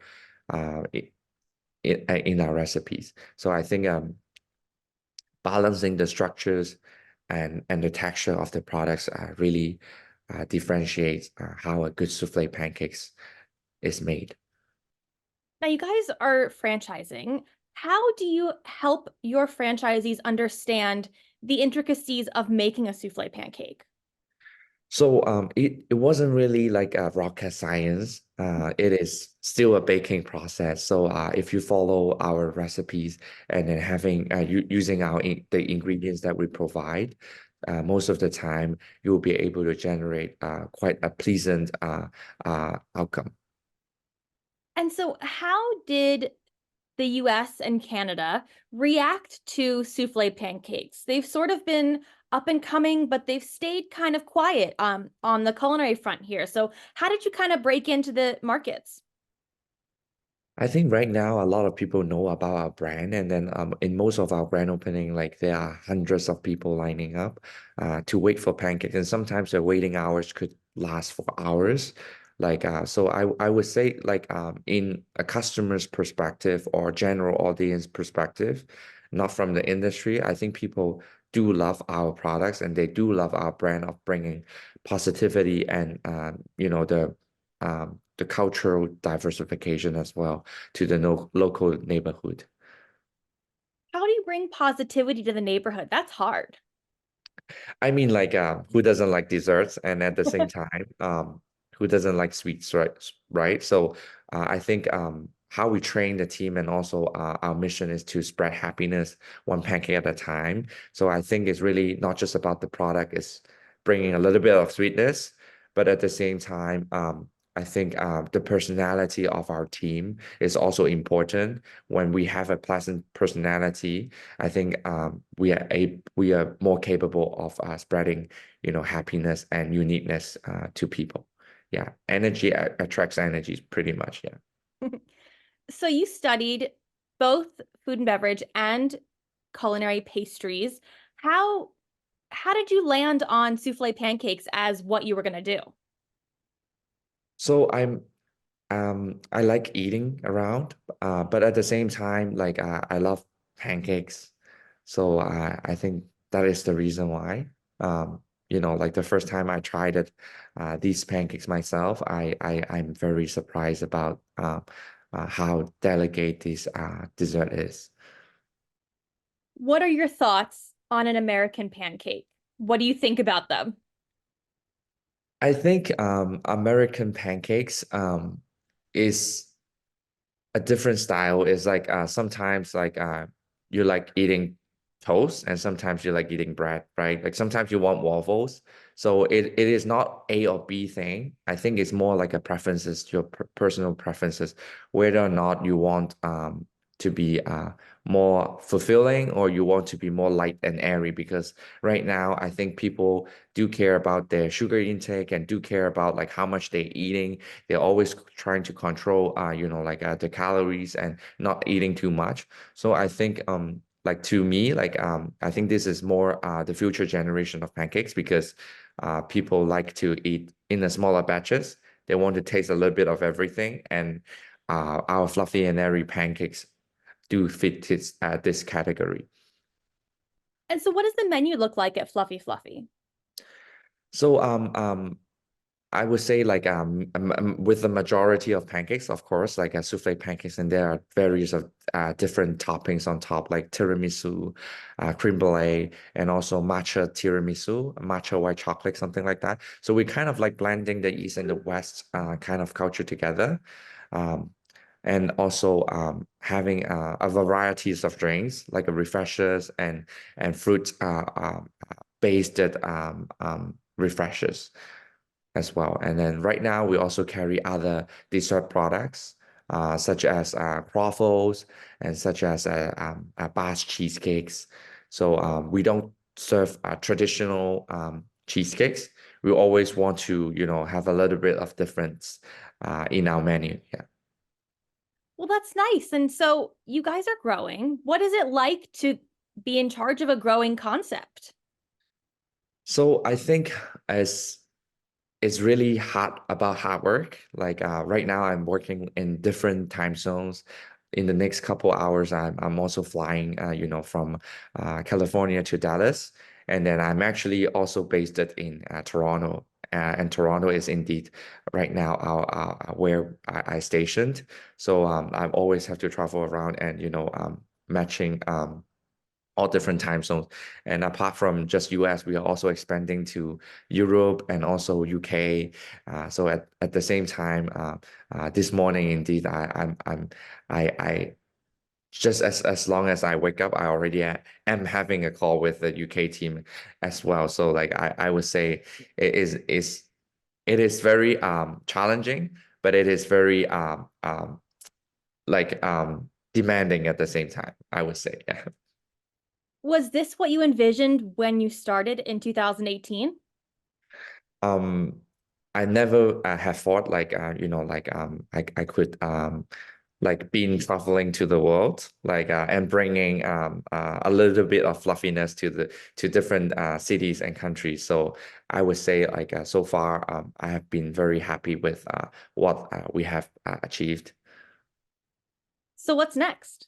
in our recipes. So I think balancing the structures and the texture of the products really differentiates how a good souffle pancakes is made. Now, you guys are franchising. How do you help your franchisees understand the intricacies of making a souffle pancake? So it wasn't really like a rocket science. It is still a baking process. So if you follow our recipes and then having using the ingredients that we provide, most of the time you'll be able to generate quite a pleasant outcome. And so, how did the US and Canada react to souffle pancakes? They've sort of been up and coming, but they've stayed kind of quiet on the culinary front here. So, how did you kind of break into the markets? I think right now a lot of people know about our brand, and then in most of our grand opening, like there are hundreds of people lining up to wait for pancakes, and sometimes the waiting hours could last for hours. So I would say like in a customer's perspective or general audience perspective, not from the industry, I think people do love our products and they do love our brand of bringing positivity and the cultural diversification as well to the no local neighborhood. How do you bring positivity to the neighborhood? That's hard. I mean, like, who doesn't like desserts? And at the same time, who doesn't like sweets, right? Right. So, I think how we train the team and also our mission is to spread happiness one pancake at a time. So I think it's really not just about the product; it's bringing a little bit of sweetness, but at the same time, I think the personality of our team is also important. When we have a pleasant personality, I think we are more capable of spreading, happiness and uniqueness to people. Yeah, energy attracts energy, pretty much. Yeah. So, you studied both food and beverage and culinary pastries. How how did you land on souffle pancakes as what you were going to do? So I like eating around, but at the same time, like I love pancakes. So I think that is the reason why. Like the first time I tried these pancakes myself, I'm very surprised about how delicate this dessert is. What are your thoughts on an American pancake? What do you think about them? I think American pancakes is a different style. Is like sometimes like you like eating toast and sometimes you like eating bread, right? Like sometimes you want waffles. So it is not A or B thing. I think it's more like a preferences, your personal preferences, whether or not you want to be more fulfilling or you want to be more light and airy, because right now I think people do care about their sugar intake and do care about like how much they're eating. They're always trying to control the calories and not eating too much. So I think like to me, like I think this is more the future generation of pancakes, because people like to eat in the smaller batches. They want to taste a little bit of everything, and our fluffy and airy pancakes do fit this category. And so, what does the menu look like at Fluffy Fluffy? So I would say like with the majority of pancakes, of course, like souffle pancakes, and there are various of different toppings on top, like tiramisu, creme brulee, and also matcha tiramisu, matcha white chocolate, something like that. So we kind of like blending the East and the West kind of culture together. Um, and also having a varieties of drinks like refreshers and fruit based refreshers as well. And then right now we also carry other dessert products such as croffles and such as Basque cheesecakes. So we don't serve traditional cheesecakes. We always want to, have a little bit of difference in our menu. Yeah. Well, that's nice. And so, you guys are growing. What is it like to be in charge of a growing concept? So I think as it's really hard work. Like right now, I'm working in different time zones. In the next couple hours, I'm also flying, from California to Dallas, and then I'm actually also based in Toronto. And Toronto is indeed right now where I stationed. So I always have to travel around and matching all different time zones. And apart from just US, we are also expanding to Europe and also UK. So at the same time, this morning, indeed, I just as long as I wake up, I already am having a call with the UK team as well. So like I would say it is very challenging, but it is very like demanding at the same time, I would say. Yeah. Was this what you envisioned when you started in 2018? I never have thought like I could like being traveling to the world like and bringing a little bit of fluffiness to different cities and countries. So I would say like so far I have been very happy with what we have achieved. So what's next?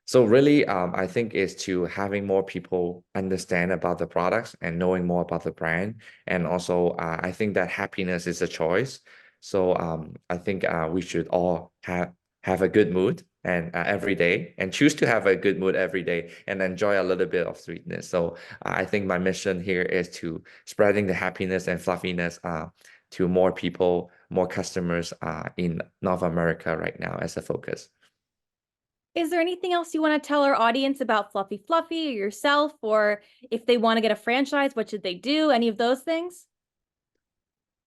So really, I think is to having more people understand about the products and knowing more about the brand. And also, I think that happiness is a choice. So I think we should all have a good mood and every day, and choose to have a good mood every day and enjoy a little bit of sweetness. So I think my mission here is to spreading the happiness and fluffiness to more people, more customers in North America right now as a focus. Is there anything else you want to tell our audience about Fluffy Fluffy or yourself, or if they want to get a franchise, what should they do? Any of those things?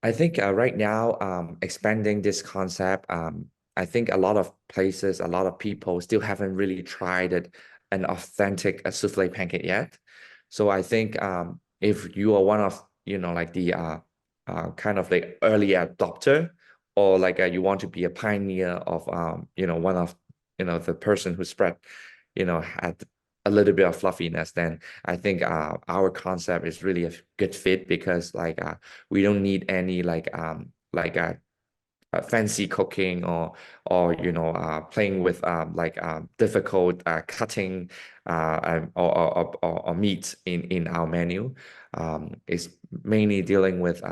I think right now, expanding this concept, I think a lot of places, a lot of people still haven't really tried an authentic souffle pancake yet. So I think if you are one of, like the kind of the early adopter, or like you want to be a pioneer of, one of, the person who spread, had a little bit of fluffiness, then I think our concept is really a good fit because like we don't need any like fancy cooking or playing with difficult cutting or meat in our menu. It's mainly dealing with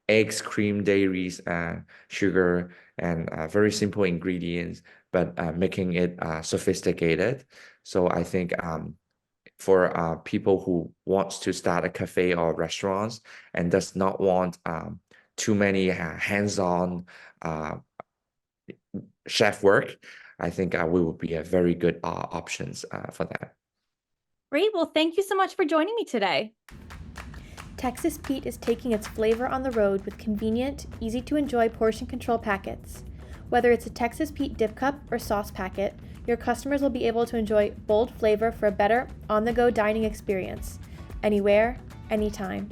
eggs, cream, dairies, sugar, and very simple ingredients, but making it sophisticated. So I think for people who wants to start a cafe or restaurants and does not want too many hands-on chef work, I think we will be a very good options for that. Great. Well, thank you so much for joining me today. Texas Pete is taking its flavor on the road with convenient, easy-to-enjoy portion control packets. Whether it's a Texas Pete dip cup or sauce packet, your customers will be able to enjoy bold flavor for a better on-the-go dining experience, anywhere, anytime.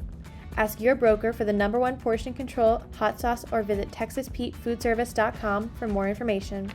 Ask your broker for the #1 portion control hot sauce or visit TexasPeteFoodService.com for more information.